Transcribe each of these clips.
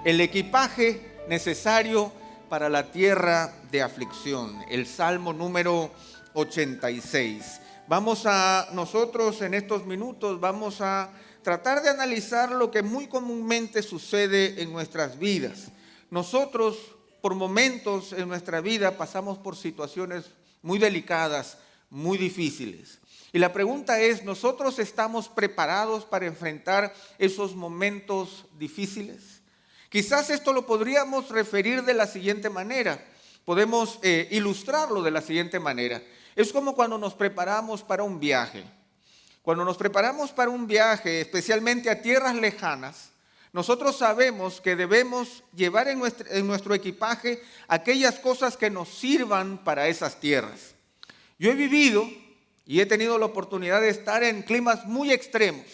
el equipaje necesario para la tierra de aflicción, el Salmo número 86. Nosotros en estos minutos vamos a tratar de analizar lo que muy comúnmente sucede en nuestras vidas. Nosotros, por momentos en nuestra vida, pasamos por situaciones muy delicadas, muy difíciles. Y la pregunta es, ¿nosotros estamos preparados para enfrentar esos momentos difíciles? Quizás esto lo podríamos referir de la siguiente manera. Podemos ilustrarlo de la siguiente manera. Es como cuando nos preparamos para un viaje. Cuando nos preparamos para un viaje, especialmente a tierras lejanas, nosotros sabemos que debemos llevar en nuestro equipaje aquellas cosas que nos sirvan para esas tierras. Yo he vivido y he tenido la oportunidad de estar en climas muy extremos.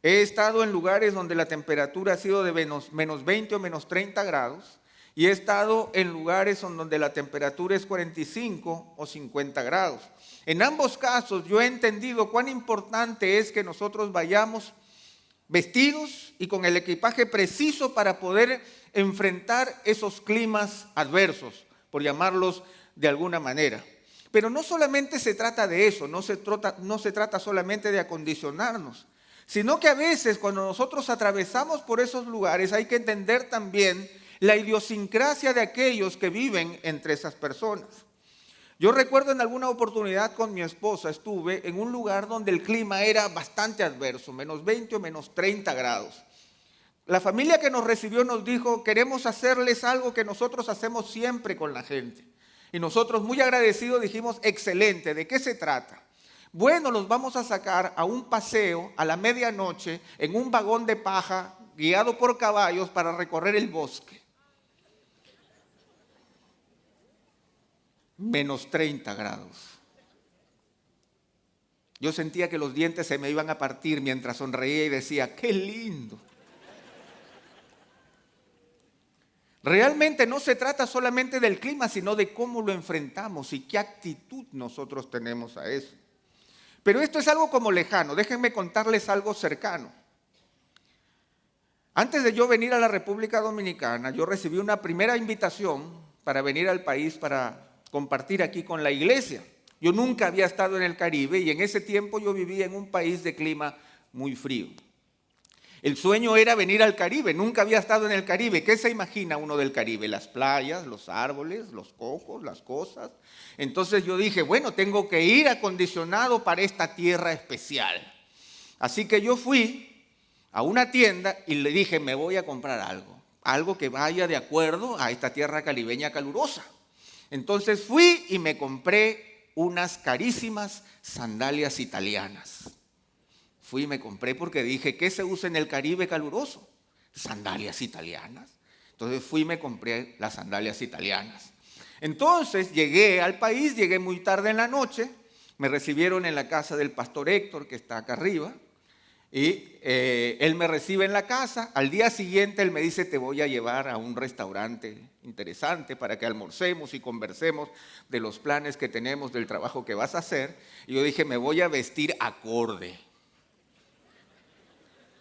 He estado en lugares donde la temperatura ha sido de menos 20 o menos 30 grados y he estado en lugares donde la temperatura es 45 o 50 grados. En ambos casos yo he entendido cuán importante es que nosotros vayamos vestidos y con el equipaje preciso para poder enfrentar esos climas adversos, por llamarlos de alguna manera. Pero no solamente se trata de eso, no se trata solamente de acondicionarnos, sino que a veces cuando nosotros atravesamos por esos lugares hay que entender también la idiosincrasia de aquellos que viven entre esas personas. Yo recuerdo en alguna oportunidad con mi esposa estuve en un lugar donde el clima era bastante adverso, menos 20 o menos 30 grados. La familia que nos recibió nos dijo, queremos hacerles algo que nosotros hacemos siempre con la gente. Y nosotros muy agradecidos dijimos, excelente, ¿de qué se trata? Bueno, los vamos a sacar a un paseo a la medianoche en un vagón de paja guiado por caballos para recorrer el bosque. Menos 30 grados. Yo sentía que los dientes se me iban a partir mientras sonreía y decía, ¡qué lindo! Realmente no se trata solamente del clima, sino de cómo lo enfrentamos y qué actitud nosotros tenemos a eso. Pero esto es algo como lejano. Déjenme contarles algo cercano. Antes de yo venir a la República Dominicana, yo recibí una primera invitación para venir al país para compartir aquí con la iglesia. Yo nunca había estado en el Caribe y en ese tiempo yo vivía en un país de clima muy frío. El sueño era venir al Caribe, nunca había estado en el Caribe. ¿Qué se imagina uno del Caribe? Las playas, los árboles, los cocos, las cosas. Entonces yo dije, bueno, tengo que ir acondicionado para esta tierra especial. Así que yo fui a una tienda y le dije, me voy a comprar algo que vaya de acuerdo a esta tierra caribeña calurosa. Entonces fui y me compré unas carísimas sandalias italianas. Fui y me compré porque dije, ¿qué se usa en el Caribe caluroso? Sandalias italianas. Entonces fui y me compré las sandalias italianas. Entonces llegué al país, llegué muy tarde en la noche, me recibieron en la casa del pastor Héctor, que está acá arriba, y él me recibe en la casa. Al día siguiente él me dice, te voy a llevar a un restaurante interesante para que almorcemos y conversemos de los planes que tenemos, del trabajo que vas a hacer. Y yo dije, me voy a vestir acorde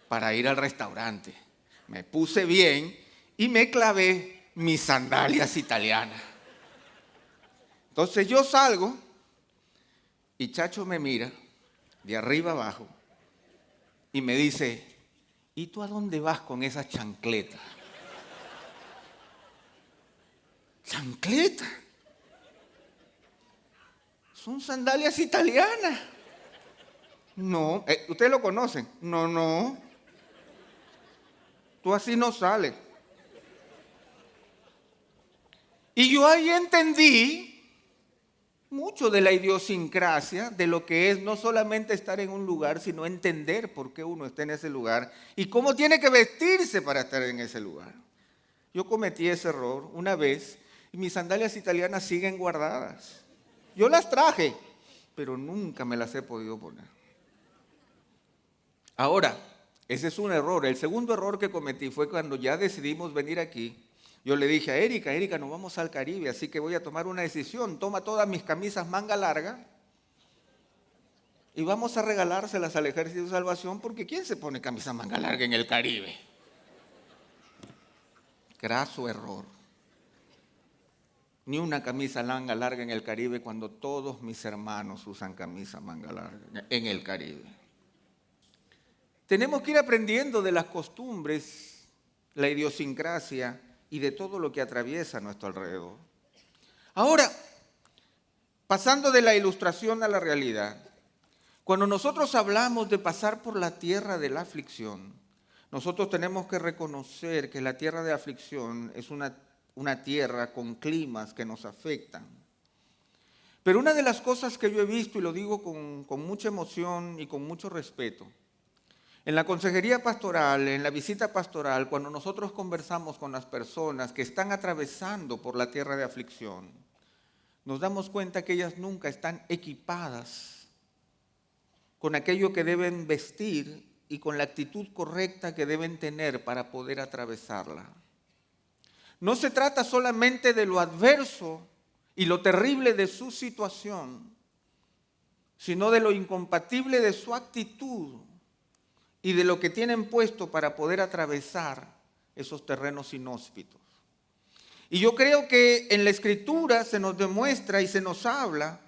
para ir al restaurante. Me puse bien y me clavé mis sandalias italianas. Entonces yo salgo y Chacho me mira de arriba abajo y me dice, ¿y tú a dónde vas con esa chancleta? ¿Chancleta? Son sandalias italianas. No, ¿ustedes lo conocen? No. Tú así no sales. Y yo ahí entendí mucho de la idiosincrasia, de lo que es no solamente estar en un lugar, sino entender por qué uno está en ese lugar y cómo tiene que vestirse para estar en ese lugar. Yo cometí ese error una vez y mis sandalias italianas siguen guardadas. Yo las traje, pero nunca me las he podido poner. Ahora, ese es un error. El segundo error que cometí fue cuando ya decidimos venir aquí. Yo le dije a Erika, nos vamos al Caribe, así que voy a tomar una decisión. Toma todas mis camisas manga larga y vamos a regalárselas al Ejército de Salvación, porque ¿quién se pone camisa manga larga en el Caribe? Graso error. Ni una camisa manga larga en el Caribe cuando todos mis hermanos usan camisa manga larga en el Caribe. Tenemos que ir aprendiendo de las costumbres, la idiosincrasia y de todo lo que atraviesa a nuestro alrededor. Ahora, pasando de la ilustración a la realidad, cuando nosotros hablamos de pasar por la tierra de la aflicción, nosotros tenemos que reconocer que la tierra de aflicción es una tierra con climas que nos afectan. Pero una de las cosas que yo he visto, y lo digo con mucha emoción y con mucho respeto, en la consejería pastoral, en la visita pastoral, cuando nosotros conversamos con las personas que están atravesando por la tierra de aflicción, nos damos cuenta que ellas nunca están equipadas con aquello que deben vestir y con la actitud correcta que deben tener para poder atravesarla. No se trata solamente de lo adverso y lo terrible de su situación, sino de lo incompatible de su actitud y de lo que tienen puesto para poder atravesar esos terrenos inhóspitos. Y yo creo que en la Escritura se nos demuestra y se nos habla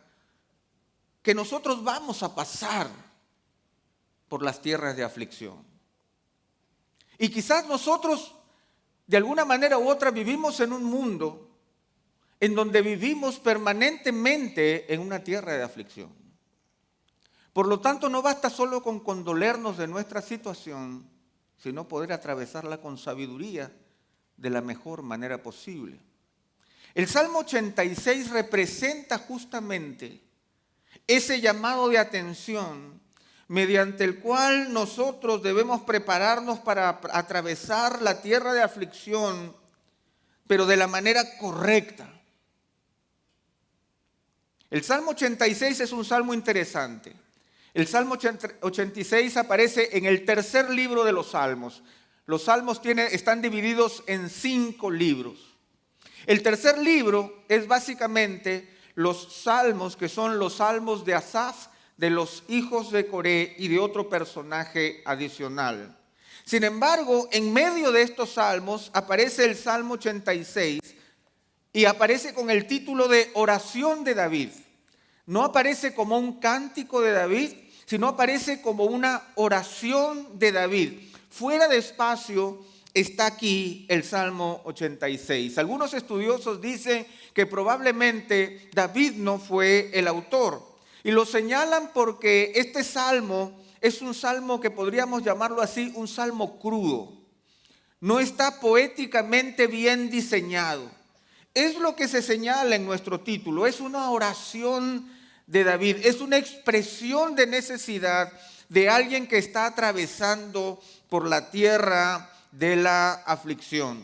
que nosotros vamos a pasar por las tierras de aflicción. Y quizás nosotros, de alguna manera u otra, vivimos en un mundo en donde vivimos permanentemente en una tierra de aflicción. Por lo tanto, no basta solo con condolernos de nuestra situación, sino poder atravesarla con sabiduría de la mejor manera posible. El Salmo 86 representa justamente ese llamado de atención mediante el cual nosotros debemos prepararnos para atravesar la tierra de aflicción, pero de la manera correcta. El Salmo 86 es un salmo interesante. El Salmo 86 aparece en el tercer libro de los Salmos. Los Salmos están divididos en 5 libros. El tercer libro es básicamente los Salmos, que son los Salmos de Asaf, de los hijos de Coré y de otro personaje adicional. Sin embargo, en medio de estos salmos aparece el Salmo 86 y aparece con el título de Oración de David. No aparece como un cántico de David, sino aparece como una oración de David. Fuera de espacio está aquí el Salmo 86. Algunos estudiosos dicen que probablemente David no fue el autor. Y lo señalan porque este salmo es un salmo que podríamos llamarlo así, un salmo crudo. No está poéticamente bien diseñado. Es lo que se señala en nuestro título, es una oración de David, es una expresión de necesidad de alguien que está atravesando por la tierra de la aflicción.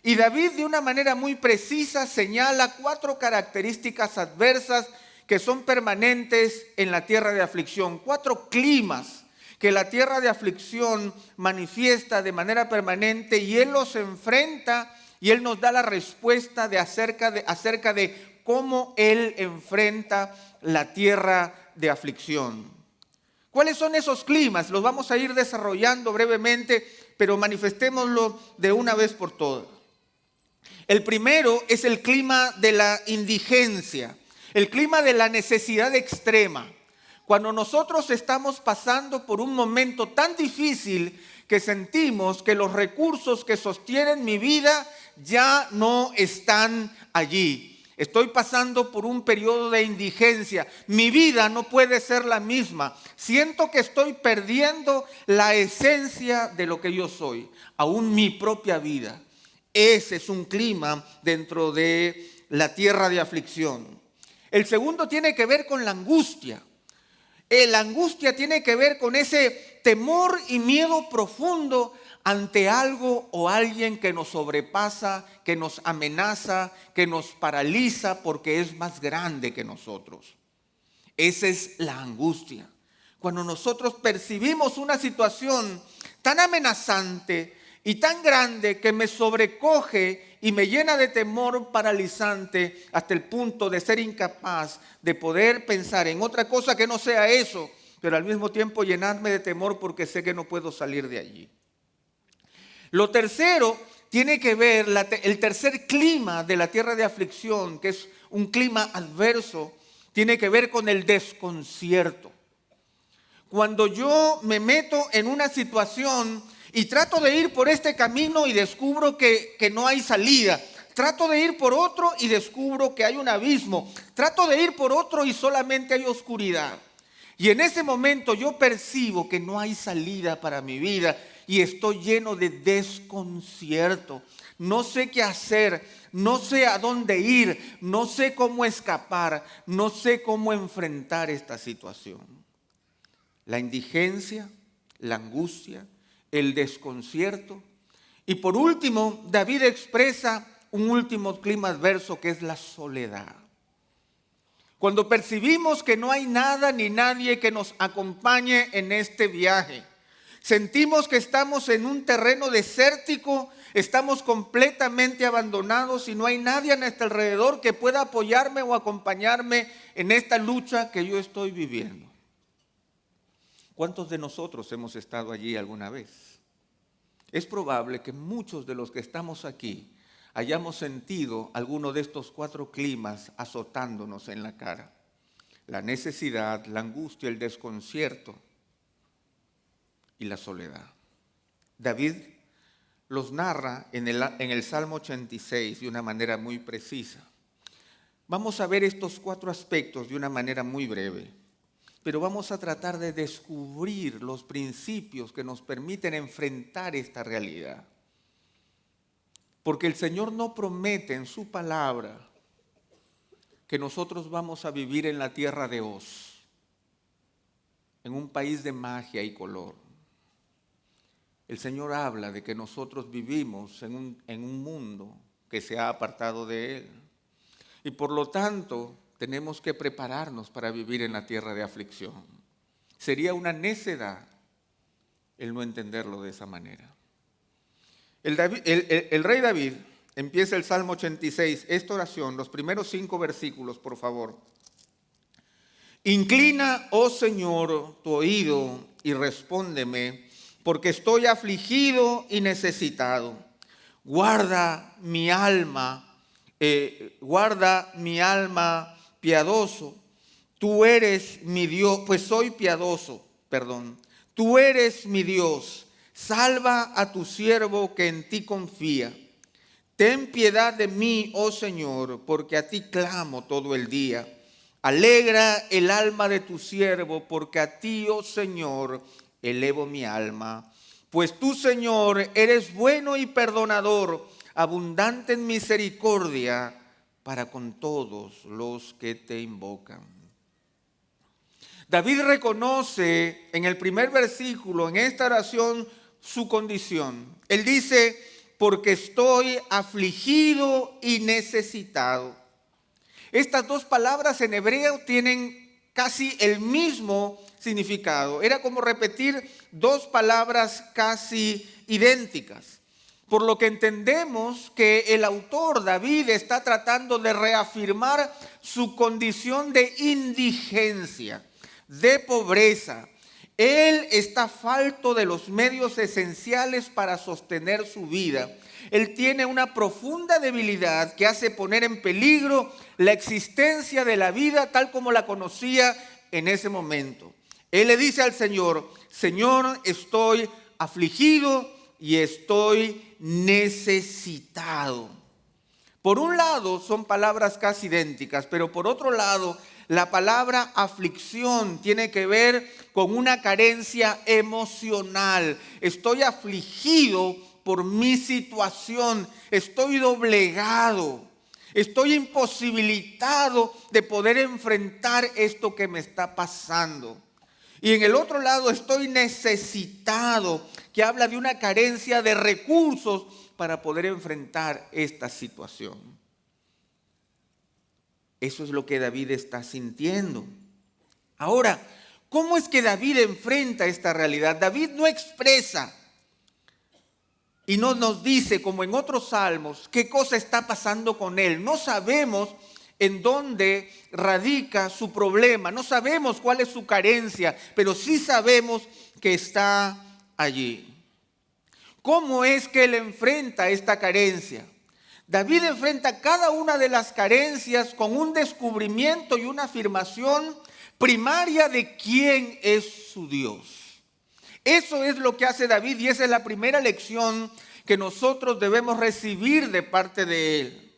Y David, de una manera muy precisa, señala 4 características adversas que son permanentes en la tierra de aflicción, 4 climas que la tierra de aflicción manifiesta de manera permanente, y él los enfrenta y él nos da la respuesta acerca de cómo él enfrenta la tierra de aflicción. ¿Cuáles son esos climas? Los vamos a ir desarrollando brevemente, pero manifestémoslo de una vez por todas. El primero es el clima de la indigencia, el clima de la necesidad extrema. Cuando nosotros estamos pasando por un momento tan difícil que sentimos que los recursos que sostienen mi vida ya no están allí. Estoy pasando por un periodo de indigencia. Mi vida no puede ser la misma. Siento que estoy perdiendo la esencia de lo que yo soy, aún mi propia vida. Ese es un clima dentro de la tierra de aflicción. El segundo tiene que ver con la angustia. La angustia tiene que ver con ese temor y miedo profundo ante algo o alguien que nos sobrepasa, que nos amenaza, que nos paraliza porque es más grande que nosotros. Esa es la angustia. Cuando nosotros percibimos una situación tan amenazante y tan grande que me sobrecoge y me llena de temor paralizante hasta el punto de ser incapaz de poder pensar en otra cosa que no sea eso, pero al mismo tiempo llenarme de temor porque sé que no puedo salir de allí. Lo tercero tiene que ver, el tercer clima de la tierra de aflicción, que es un clima adverso, tiene que ver con el desconcierto. Cuando yo me meto en una situación y trato de ir por este camino y descubro que no hay salida. Trato de ir por otro y descubro que hay un abismo. Trato de ir por otro y solamente hay oscuridad. Y en ese momento yo percibo que no hay salida para mi vida y estoy lleno de desconcierto. No sé qué hacer, no sé a dónde ir, no sé cómo escapar, no sé cómo enfrentar esta situación. La indigencia, la angustia, el desconcierto. Y por último, David expresa un último clima adverso que es la soledad. Cuando percibimos que no hay nada ni nadie que nos acompañe en este viaje, sentimos que estamos en un terreno desértico, estamos completamente abandonados y no hay nadie a nuestro alrededor que pueda apoyarme o acompañarme en esta lucha que yo estoy viviendo. ¿Cuántos de nosotros hemos estado allí alguna vez? Es probable que muchos de los que estamos aquí hayamos sentido alguno de estos 4 climas azotándonos en la cara. La necesidad, la angustia, el desconcierto y la soledad. David los narra en el Salmo 86 de una manera muy precisa. Vamos a ver estos 4 aspectos de una manera muy breve. Pero vamos a tratar de descubrir los principios que nos permiten enfrentar esta realidad. Porque el Señor no promete en su palabra que nosotros vamos a vivir en la tierra de Oz, en un país de magia y color. El Señor habla de que nosotros vivimos en un mundo que se ha apartado de Él. Y por lo tanto, tenemos que prepararnos para vivir en la tierra de aflicción. Sería una necedad el no entenderlo de esa manera. El rey David empieza el Salmo 86, esta oración, los primeros 5 versículos, por favor. Inclina, oh Señor, tu oído y respóndeme, porque estoy afligido y necesitado. Guarda mi alma piadoso, tú eres mi Dios, pues soy piadoso, tú eres mi Dios, salva a tu siervo que en ti confía. Ten piedad de mí, oh Señor, porque a ti clamo todo el día. Alegra el alma de tu siervo, porque a ti, oh Señor, elevo mi alma. Pues tú, Señor, eres bueno y perdonador, abundante en misericordia, para con todos los que te invocan. David reconoce en el primer versículo, en esta oración, su condición. Él dice, porque estoy afligido y necesitado. Estas 2 palabras en hebreo tienen casi el mismo significado. Era como repetir 2 palabras casi idénticas. Por lo que entendemos que el autor David está tratando de reafirmar su condición de indigencia, de pobreza. Él está falto de los medios esenciales para sostener su vida. Él tiene una profunda debilidad que hace poner en peligro la existencia de la vida tal como la conocía en ese momento. Él le dice al Señor, Señor, estoy afligido y estoy necesitado. Por un lado son palabras casi idénticas, pero por otro lado la palabra aflicción tiene que ver con una carencia emocional. Estoy afligido por mi situación, estoy doblegado, estoy imposibilitado de poder enfrentar esto que me está pasando. Y en el otro lado estoy necesitado, que habla de una carencia de recursos para poder enfrentar esta situación. Eso es lo que David está sintiendo. Ahora, ¿cómo es que David enfrenta esta realidad? David no expresa y no nos dice, como en otros salmos, qué cosa está pasando con él. No sabemos en dónde radica su problema, no sabemos cuál es su carencia, pero sí sabemos que está allí. ¿Cómo es que él enfrenta esta carencia? David enfrenta cada una de las carencias con un descubrimiento y una afirmación primaria de quién es su Dios. Eso es lo que hace David y esa es la primera lección que nosotros debemos recibir de parte de él.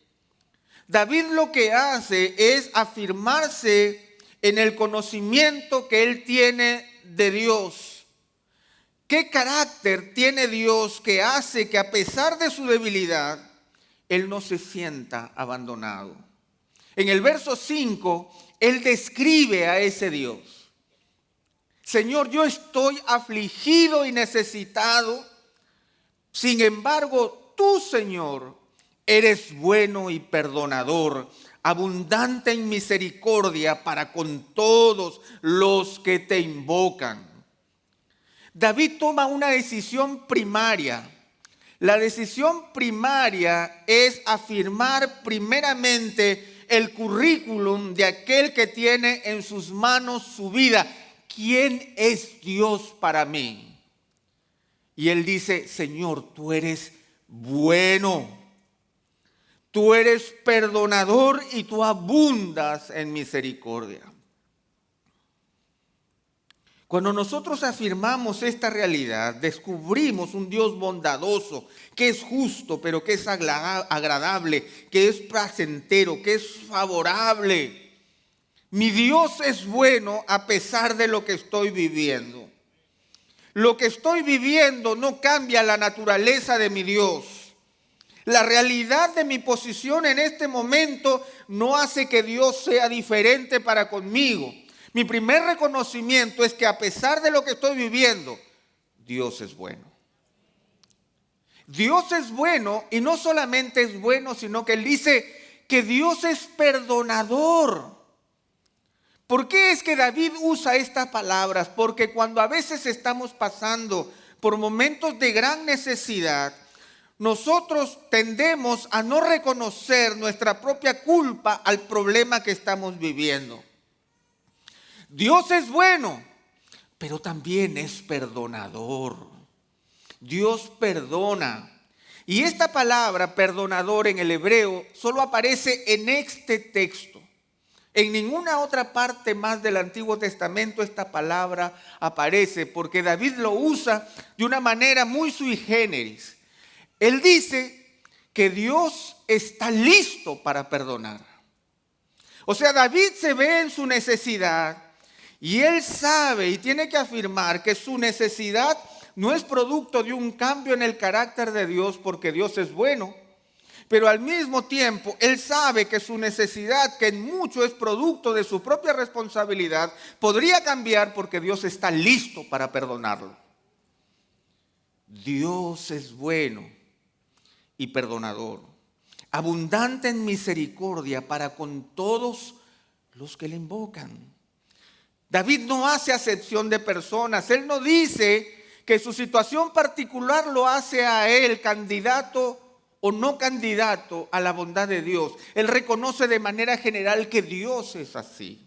David lo que hace es afirmarse en el conocimiento que él tiene de Dios. ¿Qué carácter tiene Dios que hace que a pesar de su debilidad, él no se sienta abandonado? En el verso 5, él describe a ese Dios. Señor, yo estoy afligido y necesitado. Sin embargo, tú, Señor, eres bueno y perdonador, abundante en misericordia para con todos los que te invocan. David toma una decisión primaria. La decisión primaria es afirmar primeramente el currículum de aquel que tiene en sus manos su vida. ¿Quién es Dios para mí? Y él dice, Señor, tú eres bueno, tú eres perdonador y tú abundas en misericordia. Cuando nosotros afirmamos esta realidad, descubrimos un Dios bondadoso, que es justo, pero que es agradable, que es placentero, que es favorable. Mi Dios es bueno a pesar de lo que estoy viviendo. Lo que estoy viviendo no cambia la naturaleza de mi Dios. La realidad de mi posición en este momento no hace que Dios sea diferente para conmigo. Mi primer reconocimiento es que a pesar de lo que estoy viviendo, Dios es bueno. Dios es bueno y no solamente es bueno, sino que Él dice que Dios es perdonador. ¿Por qué es que David usa estas palabras? Porque cuando a veces estamos pasando por momentos de gran necesidad, nosotros tendemos a no reconocer nuestra propia culpa al problema que estamos viviendo. Dios es bueno, pero también es perdonador. Dios perdona. Y esta palabra perdonador en el hebreo solo aparece en este texto. En ninguna otra parte más del Antiguo Testamento esta palabra aparece porque David lo usa de una manera muy sui generis. Él dice que Dios está listo para perdonar. O sea, David se ve en su necesidad y él sabe y tiene que afirmar que su necesidad no es producto de un cambio en el carácter de Dios porque Dios es bueno. Pero al mismo tiempo, él sabe que su necesidad, que en mucho es producto de su propia responsabilidad, podría cambiar porque Dios está listo para perdonarlo. Dios es bueno y perdonador, abundante en misericordia para con todos los que le invocan. David no hace acepción de personas. Él no dice que su situación particular lo hace a él candidato o no candidato a la bondad de Dios. Él reconoce de manera general que Dios es así.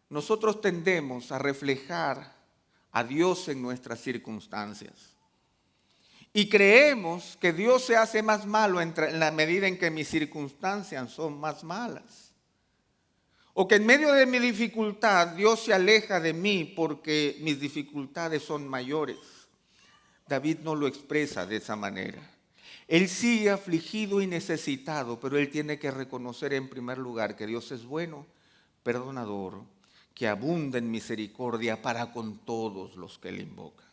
Nosotros tendemos a reflejar a Dios en nuestras circunstancias. Y creemos que Dios se hace más malo en la medida en que mis circunstancias son más malas. O que en medio de mi dificultad Dios se aleja de mí porque mis dificultades son mayores. David no lo expresa de esa manera. Él sigue afligido y necesitado, pero él tiene que reconocer en primer lugar que Dios es bueno, perdonador, que abunda en misericordia para con todos los que le invocan.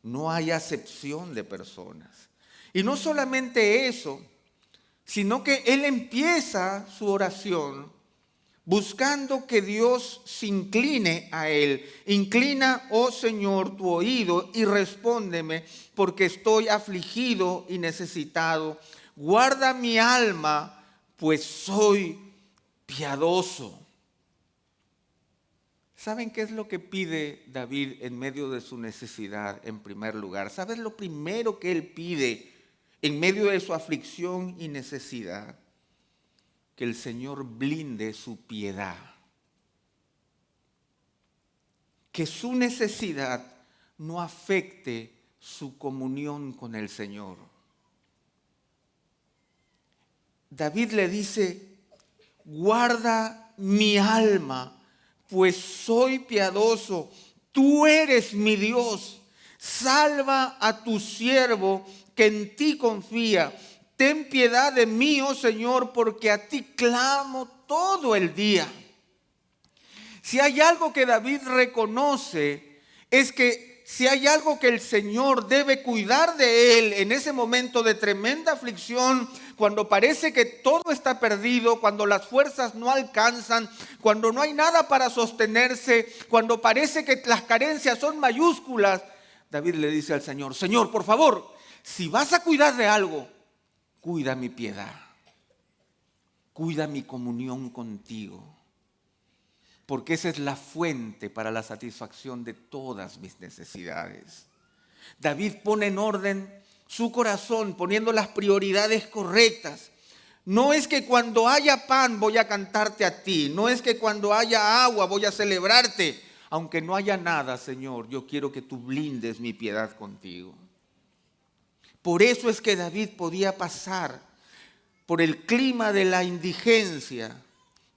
No hay acepción de personas. Y no solamente eso, sino que él empieza su oración buscando que Dios se incline a él. Inclina, oh Señor, tu oído y respóndeme, porque estoy afligido y necesitado. Guarda mi alma, pues soy piadoso. ¿Saben qué es lo que pide David en medio de su necesidad en primer lugar? ¿Sabes lo primero que él pide en medio de su aflicción y necesidad? Que el Señor blinde su piedad. Que su necesidad no afecte su comunión con el Señor. David le dice: guarda mi alma, pues soy piadoso. Tú eres mi Dios. Salva a tu siervo que en ti confía. Ten piedad de mí, oh Señor, porque a ti clamo todo el día. Si hay algo que David reconoce, es que si hay algo que el Señor debe cuidar de él en ese momento de tremenda aflicción, cuando parece que todo está perdido, cuando las fuerzas no alcanzan, cuando no hay nada para sostenerse, cuando parece que las carencias son mayúsculas, David le dice al Señor: Señor, por favor, si vas a cuidar de algo, cuida mi piedad, cuida mi comunión contigo, porque esa es la fuente para la satisfacción de todas mis necesidades. David pone en orden su corazón, poniendo las prioridades correctas. No es que cuando haya pan voy a cantarte a ti, no es que cuando haya agua voy a celebrarte. Aunque no haya nada, Señor, yo quiero que tú blindes mi piedad contigo. Por eso es que David podía pasar por el clima de la indigencia,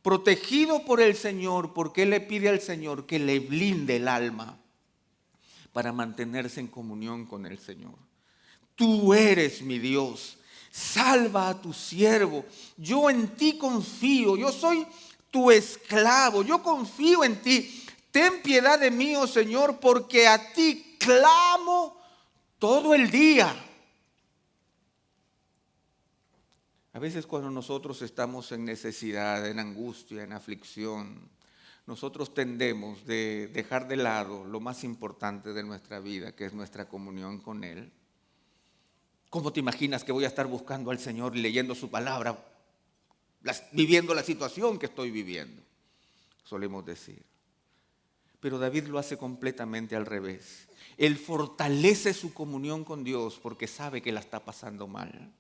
protegido por el Señor, porque Él le pide al Señor que le blinde el alma para mantenerse en comunión con el Señor. Tú eres mi Dios, salva a tu siervo, yo en ti confío, yo soy tu esclavo, yo confío en ti. Ten piedad de mí, oh Señor, porque a ti clamo todo el día. A veces cuando nosotros estamos en necesidad, en angustia, en aflicción, nosotros tendemos de dejar de lado lo más importante de nuestra vida, que es nuestra comunión con Él. ¿Cómo te imaginas que voy a estar buscando al Señor y leyendo su palabra, viviendo la situación que estoy viviendo? Solemos decir. Pero David lo hace completamente al revés. Él fortalece su comunión con Dios porque sabe que la está pasando mal.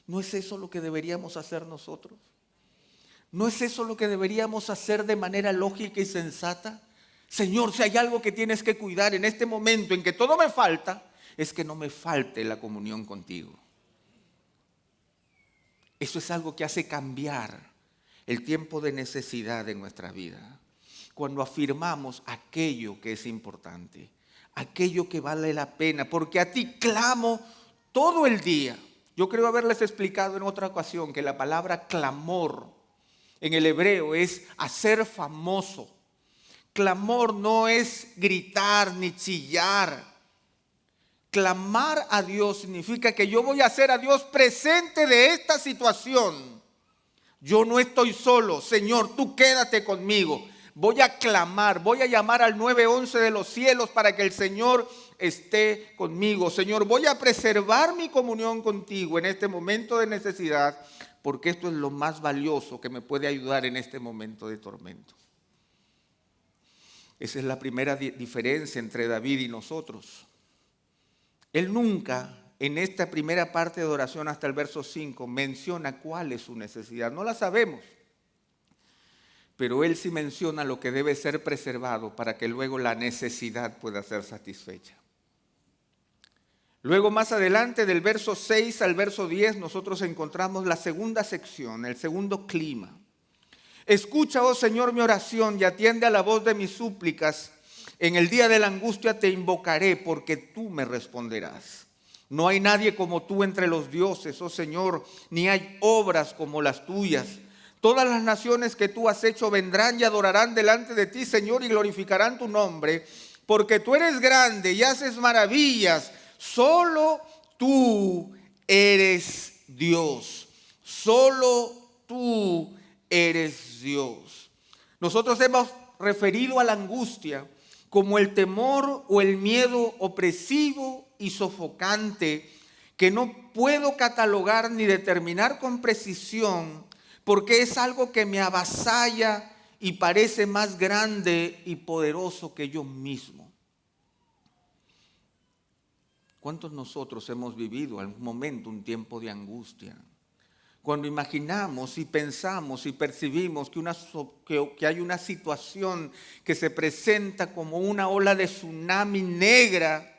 ¿No es eso lo que deberíamos hacer nosotros? ¿No es eso lo que deberíamos hacer de manera lógica y sensata? Señor, si hay algo que tienes que cuidar en este momento en que todo me falta, es que no me falte la comunión contigo. Eso es algo que hace cambiar el tiempo de necesidad en nuestra vida. Cuando afirmamos aquello que es importante, aquello que vale la pena, porque a ti clamo todo el día. Yo creo haberles explicado en otra ocasión que la palabra clamor en el hebreo es hacer famoso. Clamor no es gritar ni chillar. Clamar a Dios significa que yo voy a hacer a Dios presente de esta situación. Yo no estoy solo, Señor, tú quédate conmigo. Voy a clamar, voy a llamar al 911 de los cielos para que el Señor esté conmigo. Señor, voy a preservar mi comunión contigo en este momento de necesidad, porque esto es lo más valioso que me puede ayudar en este momento de tormento. Esa es la primera diferencia entre David y nosotros. Él nunca, en esta primera parte de oración hasta el verso 5, menciona cuál es su necesidad. No la sabemos. Pero él sí menciona lo que debe ser preservado para que luego la necesidad pueda ser satisfecha. Luego más adelante, del verso 6 al verso 10, nosotros encontramos la segunda sección, el segundo clima. Escucha, oh Señor, mi oración y atiende a la voz de mis súplicas. En el día de la angustia te invocaré porque tú me responderás. No hay nadie como tú entre los dioses, oh Señor, ni hay obras como las tuyas. Todas las naciones que tú has hecho vendrán y adorarán delante de ti, Señor, y glorificarán tu nombre, porque tú eres grande y haces maravillas. Solo tú eres Dios. Solo tú eres Dios. Nosotros hemos referido a la angustia como el temor o el miedo opresivo y sofocante que no puedo catalogar ni determinar con precisión, porque es algo que me avasalla y parece más grande y poderoso que yo mismo. ¿Cuántos nosotros hemos vivido algún momento un tiempo de angustia? Cuando imaginamos y pensamos y percibimos que hay una situación que se presenta como una ola de tsunami negra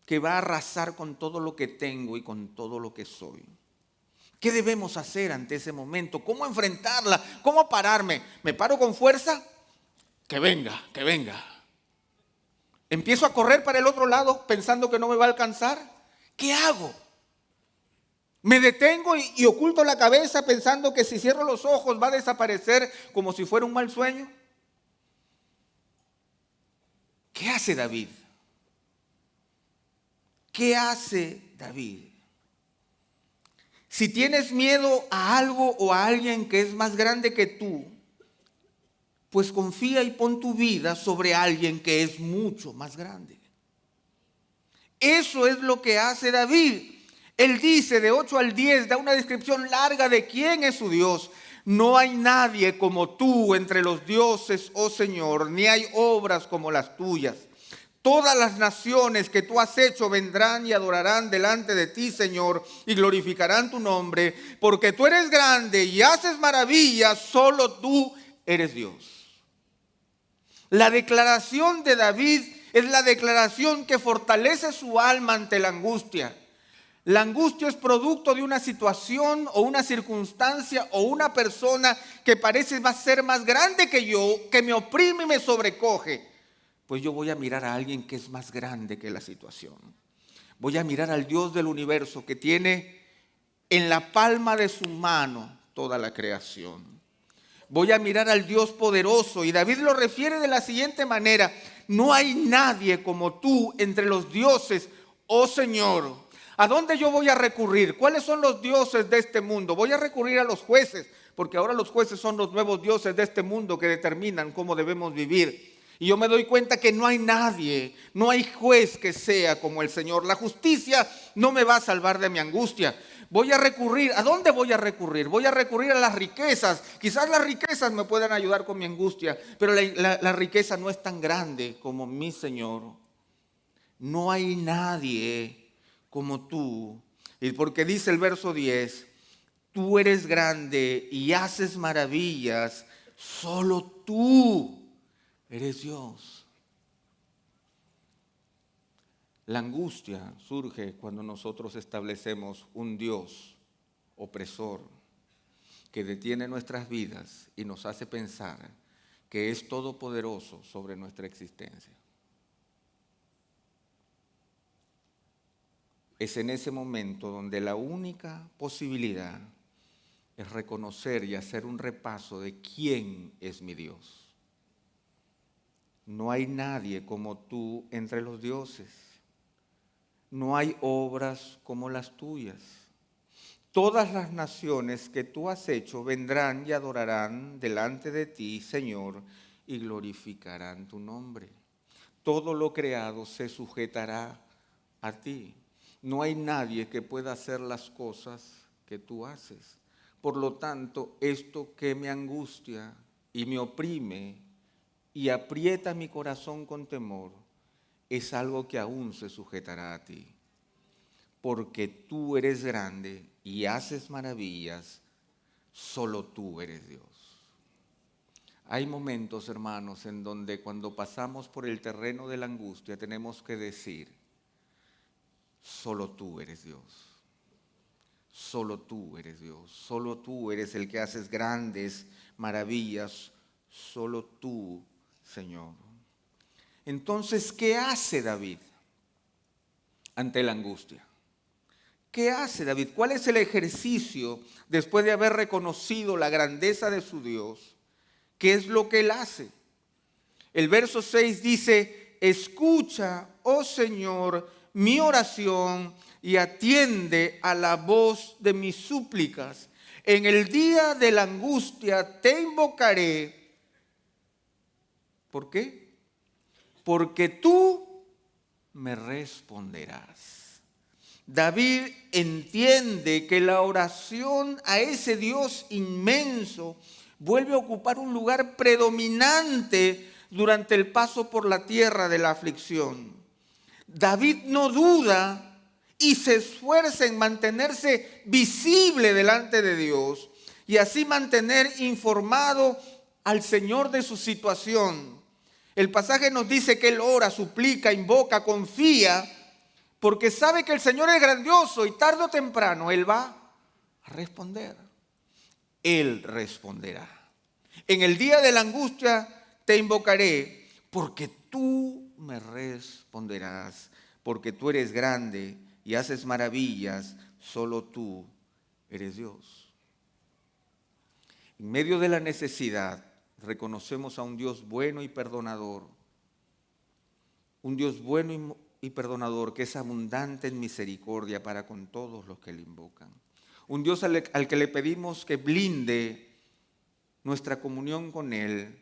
que va a arrasar con todo lo que tengo y con todo lo que soy. ¿Qué debemos hacer ante ese momento? ¿Cómo enfrentarla? ¿Cómo pararme? ¿Me paro con fuerza? Que venga, que venga. ¿Empiezo a correr para el otro lado pensando que no me va a alcanzar? ¿Qué hago? ¿Me detengo y oculto la cabeza pensando que si cierro los ojos va a desaparecer como si fuera un mal sueño? ¿Qué hace David? ¿Qué hace David? Si tienes miedo a algo o a alguien que es más grande que tú, pues confía y pon tu vida sobre alguien que es mucho más grande. Eso es lo que hace David. Él dice de 8 al 10, da una descripción larga de quién es su Dios. No hay nadie como tú entre los dioses, oh Señor, ni hay obras como las tuyas. Todas las naciones que tú has hecho vendrán y adorarán delante de ti, Señor, y glorificarán tu nombre, porque tú eres grande y haces maravillas, solo tú eres Dios. La declaración de David es la declaración que fortalece su alma ante la angustia. La angustia es producto de una situación o una circunstancia o una persona que parece va a ser más grande que yo, que me oprime y me sobrecoge. Pues yo voy a mirar a alguien que es más grande que la situación. Voy a mirar al Dios del universo que tiene en la palma de su mano toda la creación. Voy a mirar al Dios poderoso, y David lo refiere de la siguiente manera: no hay nadie como tú entre los dioses, oh Señor. ¿A dónde yo voy a recurrir? ¿Cuáles son los dioses de este mundo? Voy a recurrir a los jueces, porque ahora los jueces son los nuevos dioses de este mundo que determinan cómo debemos vivir. Y yo me doy cuenta que no hay nadie, no hay juez que sea como el Señor. La justicia no me va a salvar de mi angustia. Voy a recurrir, ¿a dónde voy a recurrir? Voy a recurrir a las riquezas. Quizás las riquezas me puedan ayudar con mi angustia, pero la riqueza no es tan grande como mi Señor. No hay nadie como tú. Y porque dice el verso 10, tú eres grande y haces maravillas, solo tú eres Dios. La angustia surge cuando nosotros establecemos un Dios opresor que detiene nuestras vidas y nos hace pensar que es todopoderoso sobre nuestra existencia. Es en ese momento donde la única posibilidad es reconocer y hacer un repaso de quién es mi Dios. No hay nadie como tú entre los dioses. No hay obras como las tuyas. Todas las naciones que tú has hecho vendrán y adorarán delante de ti, Señor, y glorificarán tu nombre. Todo lo creado se sujetará a ti. No hay nadie que pueda hacer las cosas que tú haces. Por lo tanto, esto que me angustia y me oprime y aprieta mi corazón con temor, es algo que aún se sujetará a ti. Porque tú eres grande y haces maravillas, solo tú eres Dios. Hay momentos, hermanos, en donde cuando pasamos por el terreno de la angustia tenemos que decir: solo tú eres Dios. Solo tú eres Dios. Solo tú eres el que haces grandes maravillas. Solo tú, Señor. Entonces, ¿qué hace David ante la angustia? ¿Qué hace David? ¿Cuál es el ejercicio después de haber reconocido la grandeza de su Dios? ¿Qué es lo que él hace? El verso 6 dice: escucha, oh Señor, mi oración y atiende a la voz de mis súplicas. En el día de la angustia te invocaré. ¿Por qué? Porque tú me responderás. David entiende que la oración a ese Dios inmenso vuelve a ocupar un lugar predominante durante el paso por la tierra de la aflicción. David no duda y se esfuerza en mantenerse visible delante de Dios y así mantener informado al Señor de su situación. El pasaje nos dice que él ora, suplica, invoca, confía, porque sabe que el Señor es grandioso y tarde o temprano Él va a responder. Él responderá. En el día de la angustia te invocaré, porque tú me responderás, porque tú eres grande y haces maravillas, solo tú eres Dios. En medio de la necesidad reconocemos a un Dios bueno y perdonador, un Dios bueno y perdonador que es abundante en misericordia para con todos los que le invocan. Un Dios al que le pedimos que blinde nuestra comunión con Él,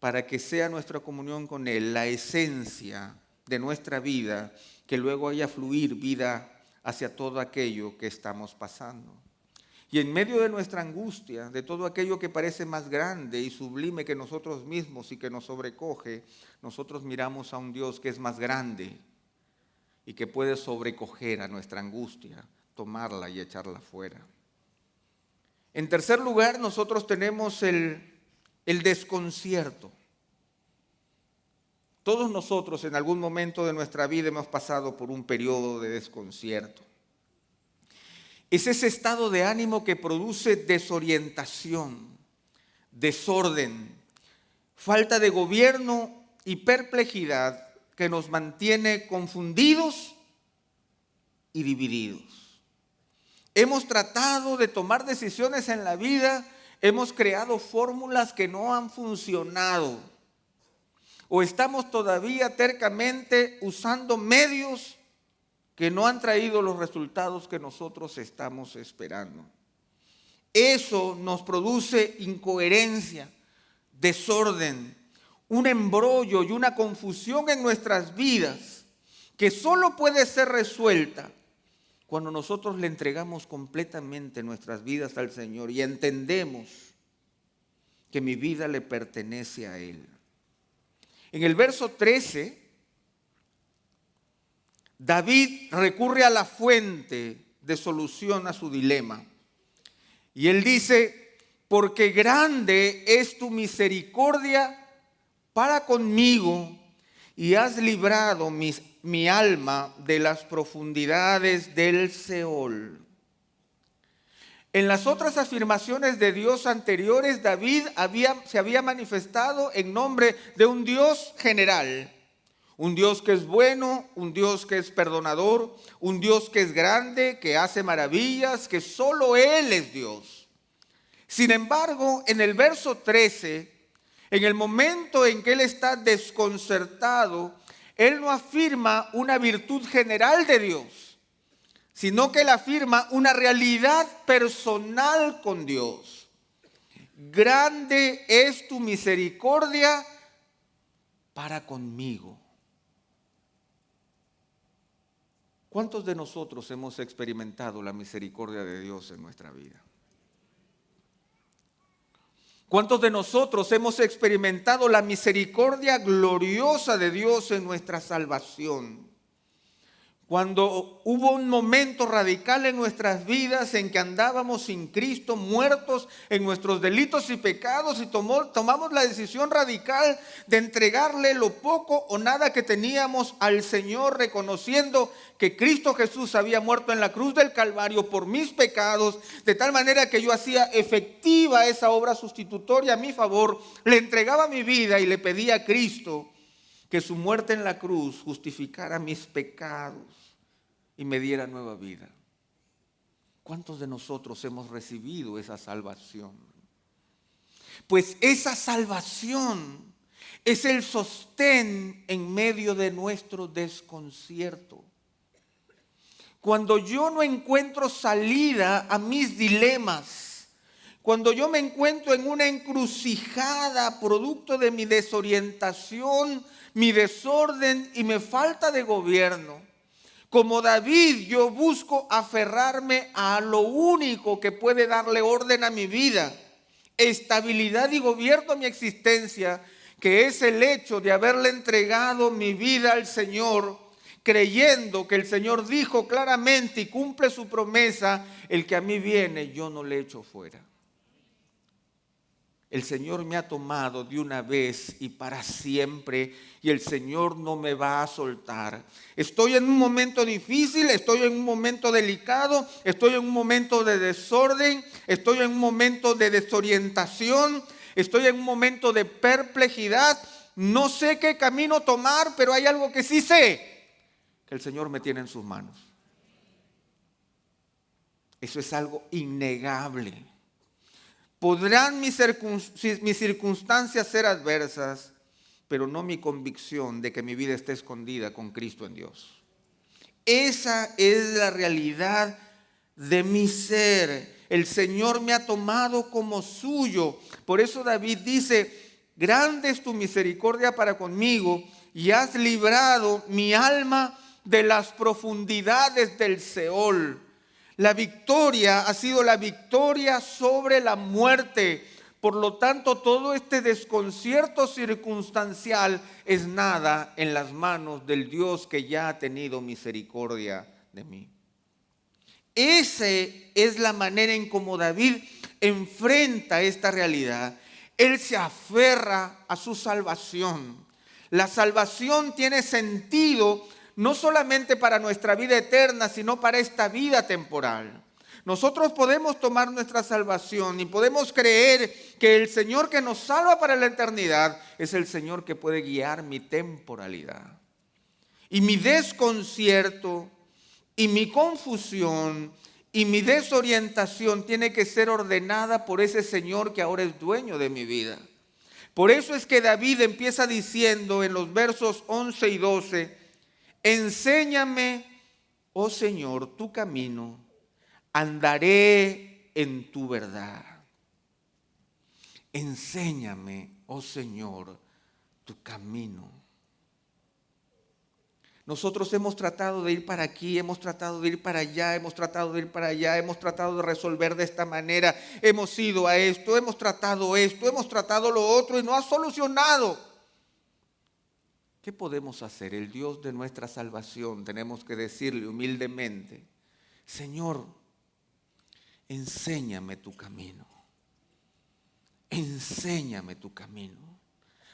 para que sea nuestra comunión con Él la esencia de nuestra vida, que luego haya fluir vida hacia todo aquello que estamos pasando. Y en medio de nuestra angustia, de todo aquello que parece más grande y sublime que nosotros mismos y que nos sobrecoge, nosotros miramos a un Dios que es más grande y que puede sobrecoger a nuestra angustia, tomarla y echarla fuera. En tercer lugar, nosotros tenemos el desconcierto. Todos nosotros en algún momento de nuestra vida hemos pasado por un periodo de desconcierto. Es ese estado de ánimo que produce desorientación, desorden, falta de gobierno y perplejidad que nos mantiene confundidos y divididos. Hemos tratado de tomar decisiones en la vida, hemos creado fórmulas que no han funcionado, o estamos todavía tercamente usando medios que no han traído los resultados que nosotros estamos esperando. Eso nos produce incoherencia, desorden, un embrollo y una confusión en nuestras vidas que solo puede ser resuelta cuando nosotros le entregamos completamente nuestras vidas al Señor y entendemos que mi vida le pertenece a Él. En el verso 13, David recurre a la fuente de solución a su dilema. Y él dice, porque grande es tu misericordia para conmigo y has librado mi alma de las profundidades del Seol. En las otras afirmaciones de Dios anteriores, David se había manifestado en nombre de un Dios general. Un Dios que es bueno, un Dios que es perdonador, un Dios que es grande, que hace maravillas, que solo Él es Dios. Sin embargo, en el verso 13, en el momento en que Él está desconcertado, Él no afirma una virtud general de Dios, sino que Él afirma una realidad personal con Dios. Grande es tu misericordia para conmigo. ¿Cuántos de nosotros hemos experimentado la misericordia de Dios en nuestra vida? ¿Cuántos de nosotros hemos experimentado la misericordia gloriosa de Dios en nuestra salvación? Cuando hubo un momento radical en nuestras vidas en que andábamos sin Cristo, muertos en nuestros delitos y pecados, y tomamos la decisión radical de entregarle lo poco o nada que teníamos al Señor, reconociendo que Cristo Jesús había muerto en la cruz del Calvario por mis pecados, de tal manera que yo hacía efectiva esa obra sustitutoria a mi favor, le entregaba mi vida y le pedía a Cristo que su muerte en la cruz justificara mis pecados y me diera nueva vida. ¿Cuántos de nosotros hemos recibido esa salvación? Pues esa salvación es el sostén en medio de nuestro desconcierto. Cuando yo no encuentro salida a mis dilemas, cuando yo me encuentro en una encrucijada producto de mi desorientación, mi desorden y mi falta de gobierno, como David, yo busco aferrarme a lo único que puede darle orden a mi vida, estabilidad y gobierno a mi existencia, que es el hecho de haberle entregado mi vida al Señor, creyendo que el Señor dijo claramente y cumple su promesa, el que a mí viene yo no le echo fuera. El Señor me ha tomado de una vez y para siempre, y el Señor no me va a soltar. Estoy en un momento difícil, estoy en un momento delicado, estoy en un momento de desorden, estoy en un momento de desorientación, estoy en un momento de perplejidad. No sé qué camino tomar, pero hay algo que sí sé, que el Señor me tiene en sus manos. Eso es algo innegable. Podrán mis circunstancias ser adversas, pero no mi convicción de que mi vida esté escondida con Cristo en Dios. Esa es la realidad de mi ser. El Señor me ha tomado como suyo. Por eso David dice, grande es tu misericordia para conmigo y has librado mi alma de las profundidades del Seol. La victoria ha sido la victoria sobre la muerte. Por lo tanto, todo este desconcierto circunstancial es nada en las manos del Dios que ya ha tenido misericordia de mí. Esa es la manera en cómo David enfrenta esta realidad. Él se aferra a su salvación. La salvación tiene sentido no solamente para nuestra vida eterna, sino para esta vida temporal. Nosotros podemos tomar nuestra salvación y podemos creer que el Señor que nos salva para la eternidad es el Señor que puede guiar mi temporalidad. Y mi desconcierto y mi confusión y mi desorientación tiene que ser ordenada por ese Señor que ahora es dueño de mi vida. Por eso es que David empieza diciendo en los versos 11 y 12, enséñame, oh Señor, tu camino, andaré en tu verdad. Enséñame, oh Señor, tu camino. Nosotros hemos tratado de ir para aquí, hemos tratado de ir para allá, hemos tratado de ir para allá, hemos tratado de resolver de esta manera, hemos ido a esto, hemos tratado lo otro y no ha solucionado. ¿Qué podemos hacer? El Dios de nuestra salvación, tenemos que decirle humildemente, Señor, enséñame tu camino. Enséñame tu camino.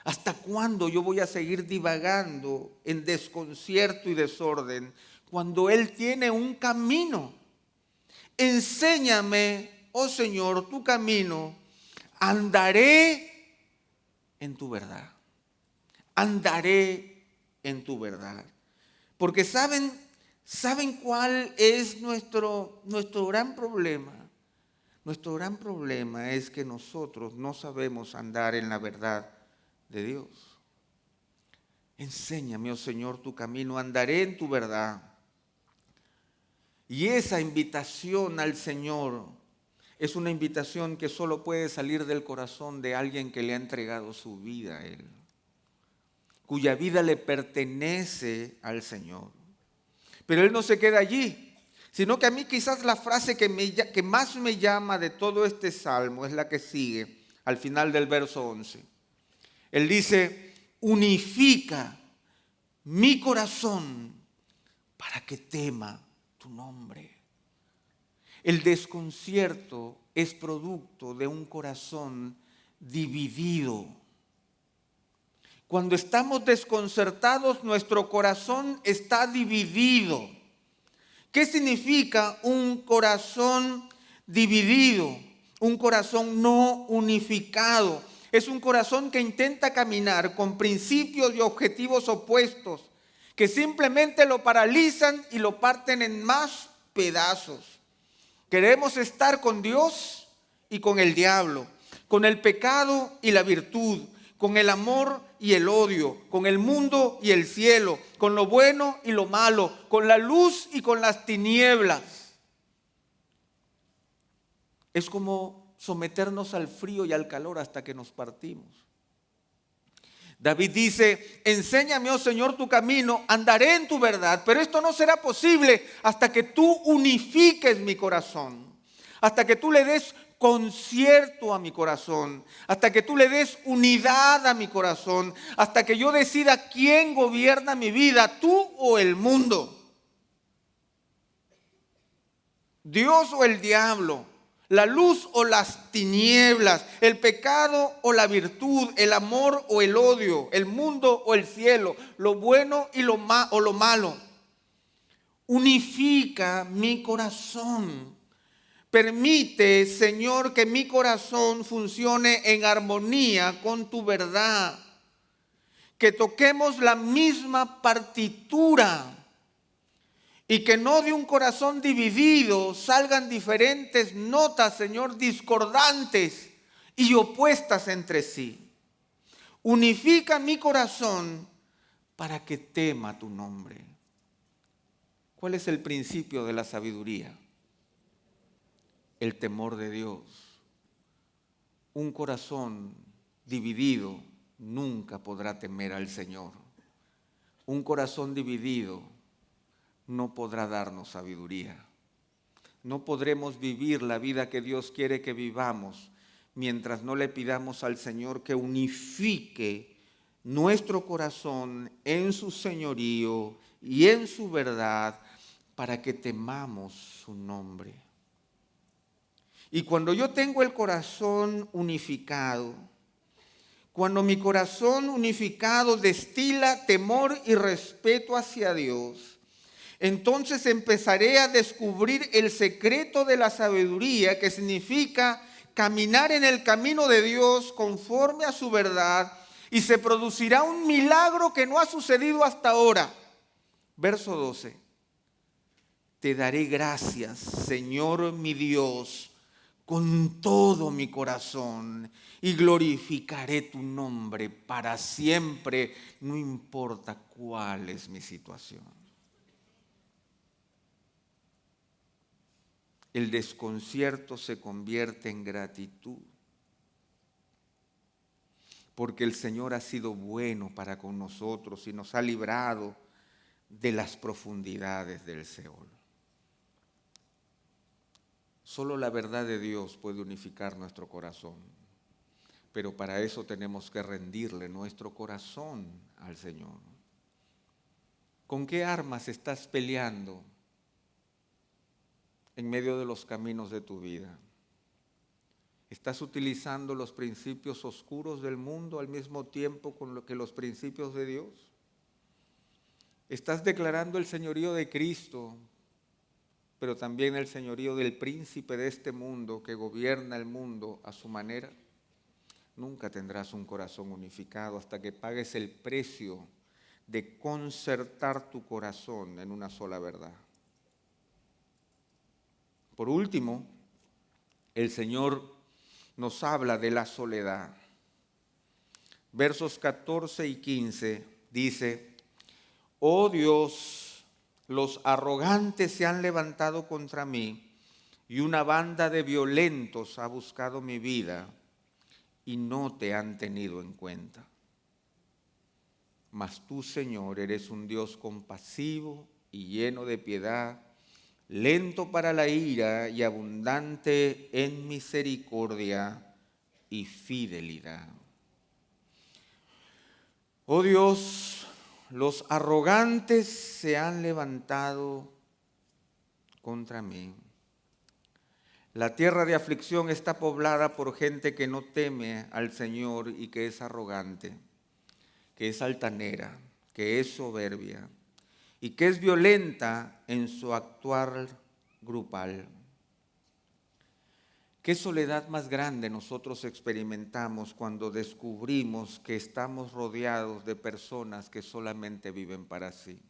¿Hasta cuándo yo voy a seguir divagando en desconcierto y desorden cuando Él tiene un camino? Enséñame, oh Señor, tu camino. Andaré en tu verdad. Andaré en tu verdad. Porque ¿saben cuál es nuestro gran problema? Nuestro gran problema es que nosotros no sabemos andar en la verdad de Dios. Enséñame, oh Señor, tu camino, andaré en tu verdad. Y esa invitación al Señor es una invitación que solo puede salir del corazón de alguien que le ha entregado su vida a Él, cuya vida le pertenece al Señor. Pero Él no se queda allí, sino que a mí quizás la frase que más me llama de todo este salmo es la que sigue al final del verso 11. Él dice, unifica mi corazón para que tema tu nombre. El desconcierto es producto de un corazón dividido. Cuando estamos desconcertados, nuestro corazón está dividido. ¿Qué significa un corazón dividido? Un corazón no unificado. Es un corazón que intenta caminar con principios y objetivos opuestos, que simplemente lo paralizan y lo parten en más pedazos. Queremos estar con Dios y con el diablo, con el pecado y la virtud, con el amor y el odio, con el mundo y el cielo, con lo bueno y lo malo, con la luz y con las tinieblas. Es como someternos al frío y al calor hasta que nos partimos. David dice, enséñame, oh Señor, tu camino, andaré en tu verdad, pero esto no será posible hasta que tú unifiques mi corazón, hasta que tú le des concierto a mi corazón, hasta que tú le des unidad a mi corazón, hasta que yo decida quién gobierna mi vida, tú o el mundo, Dios o el diablo, la luz o las tinieblas, el pecado o la virtud, el amor o el odio, el mundo o el cielo, lo bueno y lo malo. Unifica mi corazón. Permite, Señor, que mi corazón funcione en armonía con tu verdad. Que toquemos la misma partitura y que no de un corazón dividido salgan diferentes notas, Señor, discordantes y opuestas entre sí. Unifica mi corazón para que tema tu nombre. ¿Cuál es el principio de la sabiduría? El temor de Dios. Un corazón dividido nunca podrá temer al Señor. Un corazón dividido no podrá darnos sabiduría. No podremos vivir la vida que Dios quiere que vivamos mientras no le pidamos al Señor que unifique nuestro corazón en su señorío y en su verdad para que temamos su nombre. Y cuando yo tengo el corazón unificado, cuando mi corazón unificado destila temor y respeto hacia Dios, entonces empezaré a descubrir el secreto de la sabiduría, que significa caminar en el camino de Dios conforme a su verdad, y se producirá un milagro que no ha sucedido hasta ahora. Verso 12. Te daré gracias, Señor mi Dios, con todo mi corazón, y glorificaré tu nombre para siempre, no importa cuál es mi situación. El desconcierto se convierte en gratitud, porque el Señor ha sido bueno para con nosotros y nos ha librado de las profundidades del Seol. Solo la verdad de Dios puede unificar nuestro corazón, pero para eso tenemos que rendirle nuestro corazón al Señor. ¿Con qué armas estás peleando en medio de los caminos de tu vida? ¿Estás utilizando los principios oscuros del mundo al mismo tiempo con que los principios de Dios? ¿Estás declarando el señorío de Cristo, pero también el señorío del príncipe de este mundo que gobierna el mundo a su manera? Nunca tendrás un corazón unificado hasta que pagues el precio de concertar tu corazón en una sola verdad. Por último, el Señor nos habla de la soledad. Versos 14 y 15 dice: oh Dios, los arrogantes se han levantado contra mí y una banda de violentos ha buscado mi vida y no te han tenido en cuenta. Mas tú, Señor, eres un Dios compasivo y lleno de piedad, lento para la ira y abundante en misericordia y fidelidad. Oh Dios, los arrogantes se han levantado contra mí. La tierra de aflicción está poblada por gente que no teme al Señor y que es arrogante, que es altanera, que es soberbia y que es violenta en su actuar grupal. ¿Qué soledad más grande nosotros experimentamos cuando descubrimos que estamos rodeados de personas que solamente viven para sí,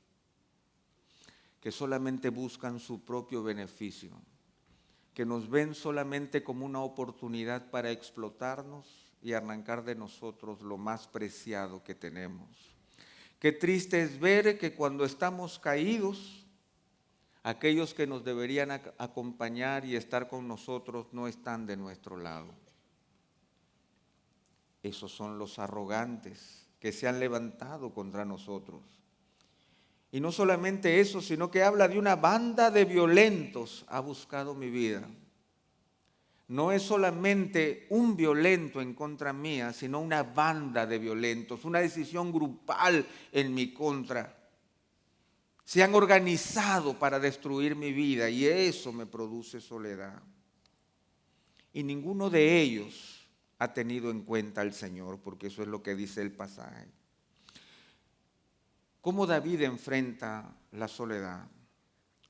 que solamente buscan su propio beneficio, que nos ven solamente como una oportunidad para explotarnos y arrancar de nosotros lo más preciado que tenemos? Qué triste es ver que cuando estamos caídos, aquellos que nos deberían acompañar y estar con nosotros no están de nuestro lado. Esos son los arrogantes que se han levantado contra nosotros. Y no solamente eso, sino que habla de una banda de violentos ha buscado mi vida. No es solamente un violento en contra mía, sino una banda de violentos, una decisión grupal en mi contra. Se han organizado para destruir mi vida y eso me produce soledad. y ninguno de ellos ha tenido en cuenta al Señor, porque eso es lo que dice el pasaje. ¿Cómo David enfrenta la soledad?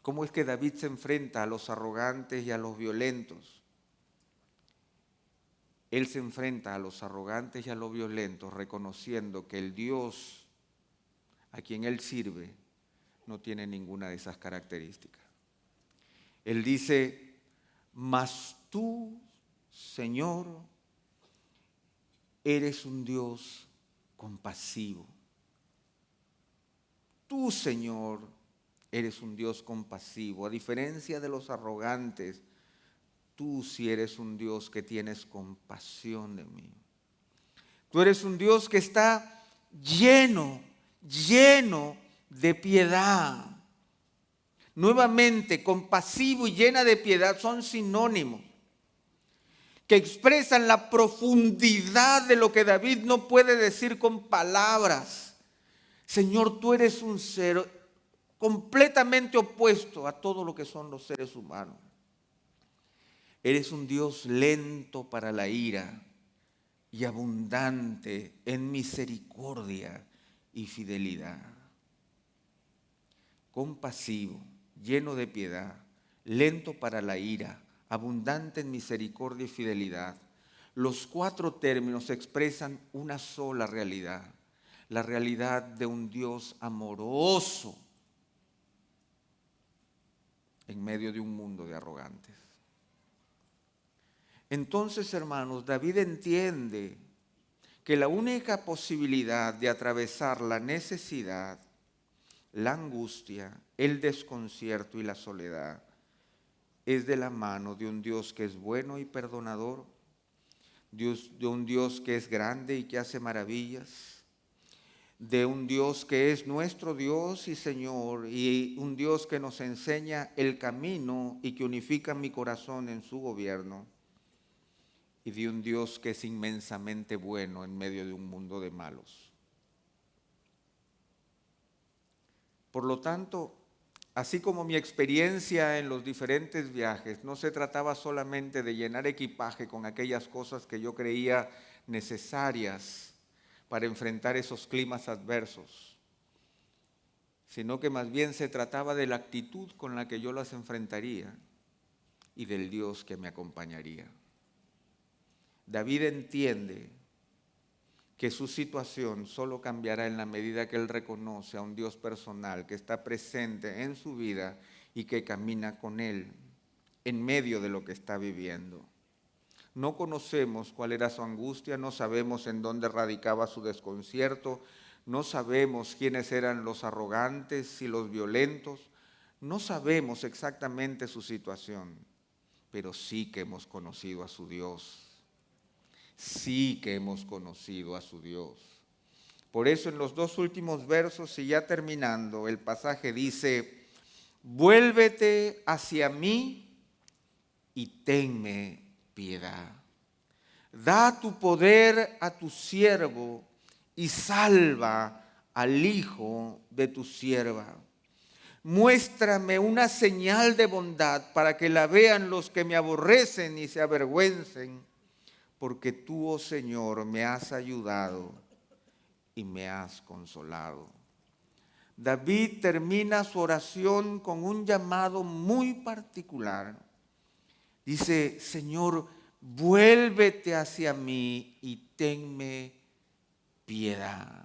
¿Cómo es que David se enfrenta a los arrogantes y a los violentos? Él se enfrenta a los arrogantes y a los violentos reconociendo que el Dios a quien él sirve no tiene ninguna de esas características. Él dice, mas tú, Señor, eres un Dios compasivo. Tú, Señor, eres un Dios compasivo. A diferencia de los arrogantes, tú sí eres un Dios que tienes compasión de mí. Tú eres un Dios que está lleno de piedad. Nuevamente, compasivo y llena de piedad son sinónimos que expresan la profundidad de lo que David no puede decir con palabras. Señor, tú eres un ser completamente opuesto a todo lo que son los seres humanos. Eres un Dios lento para la ira y abundante en misericordia y fidelidad. Compasivo, lleno de piedad, lento para la ira, abundante en misericordia y fidelidad. Los 4 términos expresan una sola realidad, la realidad de un Dios amoroso en medio de un mundo de arrogantes. Entonces, hermanos, David entiende que la única posibilidad de atravesar la necesidad, la angustia, el desconcierto y la soledad es de la mano de un Dios que es bueno y perdonador, de un Dios que es grande y que hace maravillas, de un Dios que es nuestro Dios y Señor, y un Dios que nos enseña el camino y que unifica mi corazón en su gobierno, y de un Dios que es inmensamente bueno en medio de un mundo de malos. Por lo tanto, así como mi experiencia en los diferentes viajes no se trataba solamente de llenar equipaje con aquellas cosas que yo creía necesarias para enfrentar esos climas adversos, sino que más bien se trataba de la actitud con la que yo las enfrentaría y del Dios que me acompañaría. David entiende que su situación solo cambiará en la medida que él reconoce a un Dios personal que está presente en su vida y que camina con él en medio de lo que está viviendo. No conocemos cuál era su angustia, no sabemos en dónde radicaba su desconcierto, no sabemos quiénes eran los arrogantes y los violentos, no sabemos exactamente su situación, pero sí que hemos conocido a su Dios. Sí que hemos conocido a su Dios. Por eso en los 2 últimos versos y ya terminando, el pasaje dice, vuélvete hacia mí y tenme piedad. Da tu poder a tu siervo y salva al hijo de tu sierva. Muéstrame una señal de bondad para que la vean los que me aborrecen y se avergüencen. Porque tú, oh Señor, me has ayudado y me has consolado. David termina su oración con un llamado muy particular. Dice, Señor, vuélvete hacia mí y tenme piedad.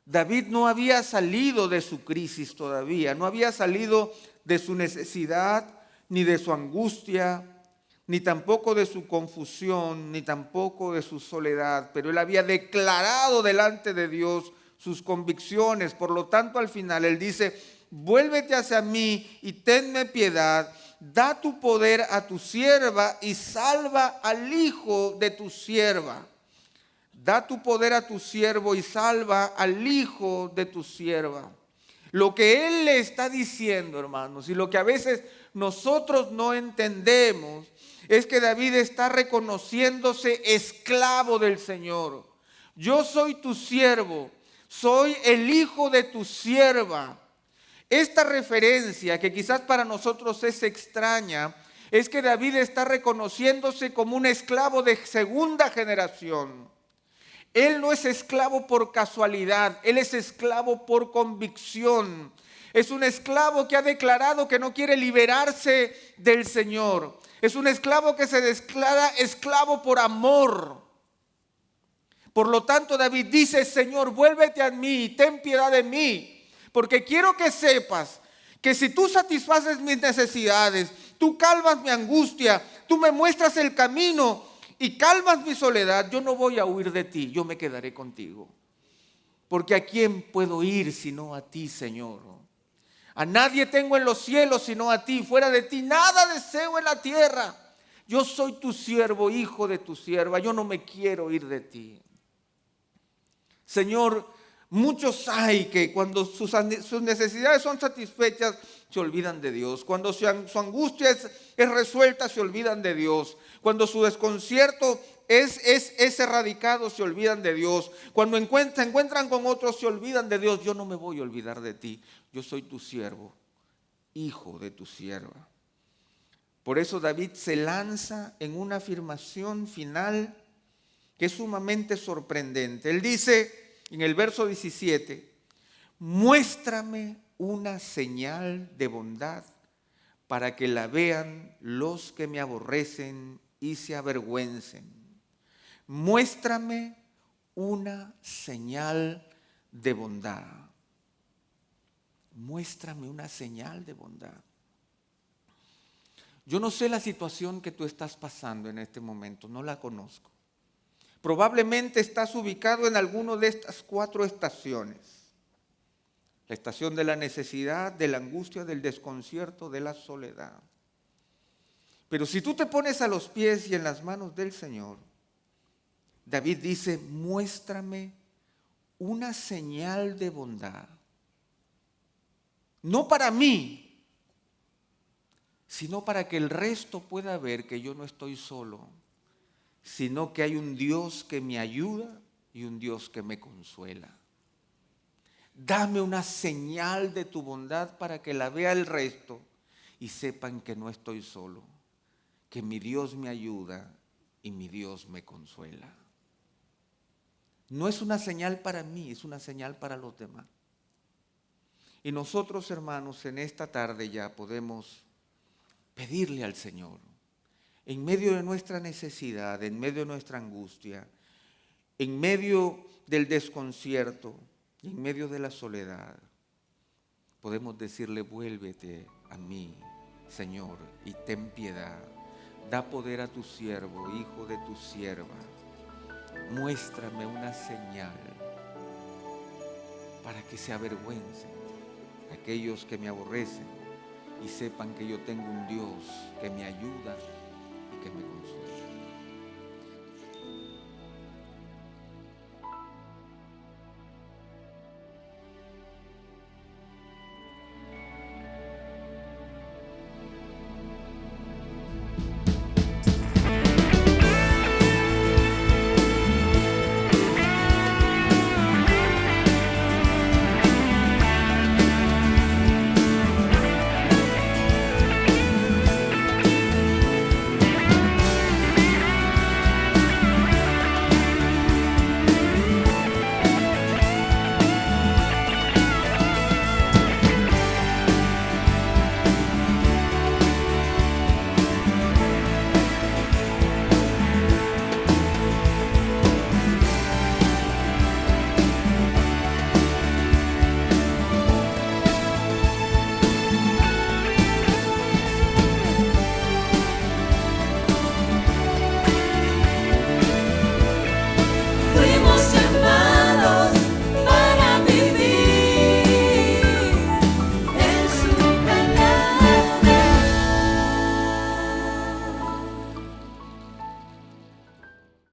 David no había salido de su crisis todavía, no había salido de su necesidad, ni de su angustia, ni tampoco de su confusión, ni tampoco de su soledad, pero él había declarado delante de Dios sus convicciones. Por lo tanto, al final él dice, vuélvete hacia mí y tenme piedad, da tu poder a tu sierva y salva al hijo de tu sierva. Da tu poder a tu siervo y salva al hijo de tu sierva. Lo que él le está diciendo, hermanos, y lo que a veces nosotros no entendemos, es que David está reconociéndose esclavo del Señor. Yo soy tu siervo, soy el hijo de tu sierva. Esta referencia, que quizás para nosotros es extraña, es que David está reconociéndose como un esclavo de segunda generación. Él no es esclavo por casualidad, él es esclavo por convicción. Es un esclavo que ha declarado que no quiere liberarse del Señor. Es un esclavo que se declara esclavo por amor. Por lo tanto, David dice: Señor, vuélvete a mí y ten piedad de mí, porque quiero que sepas que si tú satisfaces mis necesidades, tú calmas mi angustia, tú me muestras el camino y calmas mi soledad, yo no voy a huir de ti, yo me quedaré contigo. Porque ¿a quién puedo ir sino a ti, Señor? A nadie tengo en los cielos sino a ti. Fuera de ti nada deseo en la tierra. Yo soy tu siervo, hijo de tu sierva. Yo no me quiero ir de ti. Señor, muchos hay que cuando sus necesidades son satisfechas, se olvidan de Dios. Cuando su angustia es resuelta, se olvidan de Dios. Cuando su desconcierto es erradicado, se olvidan de Dios. Cuando se encuentran con otros, se olvidan de Dios. Yo no me voy a olvidar de ti. Yo soy tu siervo, hijo de tu sierva. Por eso David se lanza en una afirmación final que es sumamente sorprendente. Él dice en el verso 17: muéstrame una señal de bondad para que la vean los que me aborrecen y se avergüencen. Muéstrame una señal de bondad. Muéstrame una señal de bondad. Yo no sé la situación que tú estás pasando en este momento, no la conozco. Probablemente estás ubicado en alguna de estas 4 estaciones. La estación de la necesidad, de la angustia, del desconcierto, de la soledad. Pero si tú te pones a los pies y en las manos del Señor, David dice: muéstrame una señal de bondad. No para mí, sino para que el resto pueda ver que yo no estoy solo, sino que hay un Dios que me ayuda y un Dios que me consuela. Dame una señal de tu bondad para que la vea el resto y sepan que no estoy solo, que mi Dios me ayuda y mi Dios me consuela. No es una señal para mí, es una señal para los demás. Y nosotros, hermanos, en esta tarde ya podemos pedirle al Señor, en medio de nuestra necesidad, en medio de nuestra angustia, en medio del desconcierto, en medio de la soledad, podemos decirle: vuélvete a mí, Señor, y ten piedad. Da poder a tu siervo, hijo de tu sierva. Muéstrame una señal para que se avergüencen aquellos que me aborrecen y sepan que yo tengo un Dios que me ayuda